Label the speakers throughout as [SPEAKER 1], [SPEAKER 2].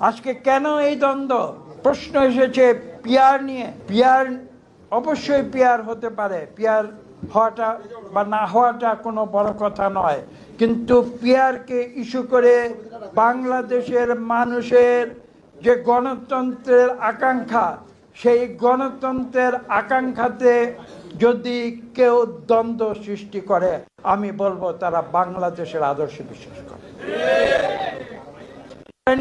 [SPEAKER 1] আজকে কেন এই দ্বন্দ্ব? প্রশ্ন এসেছে পিয়ার নিয়ে। পিয়ার অবশ্যই পিয়ার হতে পারে, পিয়ার হওয়াটা বা না হওয়াটা কোনো বড় কথা নয়, কিন্তু পিয়ারকে ইস্যু করে বাংলাদেশের মানুষের যে গণতন্ত্রের আকাঙ্ক্ষা, সেই গণতন্ত্রের আকাঙ্ক্ষাতে যদি কেউ দ্বন্দ্ব সৃষ্টি করে, আমি বলবো তারা বাংলাদেশের আদর্শে বিশ্বাস করে,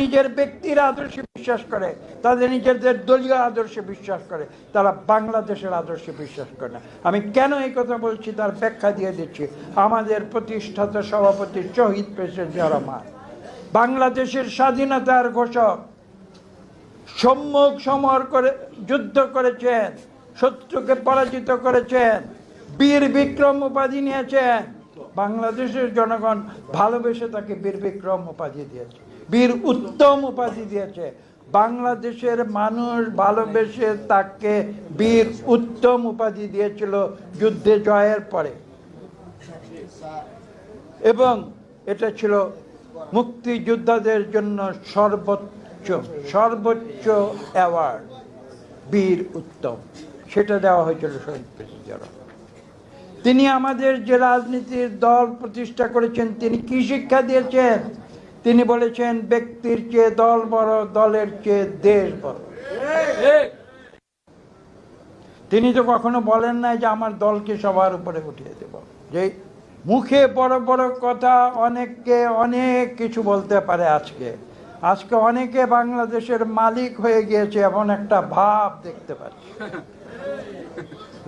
[SPEAKER 1] নিজের ব্যক্তির আদর্শে বিশ্বাস করে, তাদের নিজেদের দলীয় আদর্শে বিশ্বাস করে, তারা বাংলাদেশের আদর্শে বিশ্বাস করে না। আমি কেন এই কথা বলছি তার ব্যাখ্যা দিয়ে দিচ্ছি। আমাদের প্রতিষ্ঠাতা সভাপতি শহীদ প্রেসিডেন্ট জিয়া রহমান বাংলাদেশের স্বাধীনতার ঘোষক, সম্মুখ সমর করে যুদ্ধ করেছেন, শত্রুকে পরাজিত করেছেন, বীর বিক্রম উপাধি নিয়েছেন। বাংলাদেশের জনগণ ভালোবেসে তাকে বীর বিক্রম উপাধি দিয়েছে, বীর উত্তম উপাধি দিয়েছে। বাংলাদেশের মানুষ ভালোবেসে তাকে বীর উত্তম উপাধি দিয়েছিল যুদ্ধে জয়ের পরে, এবং এটা ছিল মুক্তিযোদ্ধাদের জন্য সর্বোচ্চ অ্যাওয়ার্ড, বীর উত্তম। সেটা দেওয়া হয়েছিল শহীদ প্রেসিডেন্ট। তিনি আমাদের যে রাজনীতির দল প্রতিষ্ঠা করেছেন, তিনি কি শিক্ষা দিয়েছেন? তিনি বলেছেন ব্যক্তির চেয়ে দল বড়, দলের চেয়ে দেশ বড়। তিনি তো কখনো বলেন নাই যে আমার দলকে সবার উপরে উঠিয়ে দেব। যে মুখে বড় বড় কথা, অনেককে অনেক কিছু বলতে পারে। আজকে অনেকে বাংলাদেশের মালিক হয়ে গিয়েছে এমন একটা ভাব দেখতে পাচ্ছি।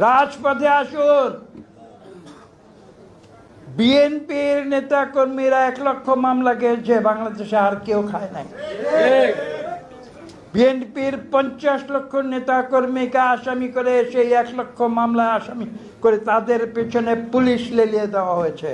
[SPEAKER 1] রাজপথে আসুন। বিএনপির নেতা কর্মীরা 1 লক্ষ মামলা গেছে, বাংলাদেশে আর কেউ খায় নাই। বিএনপির 50 লক্ষ নেতা কর্মীকে আসামি করে, সেই 1 লক্ষ মামলা আসামি করে তাদের পেছনে পুলিশ লেলিয়ে দেওয়া হয়েছে।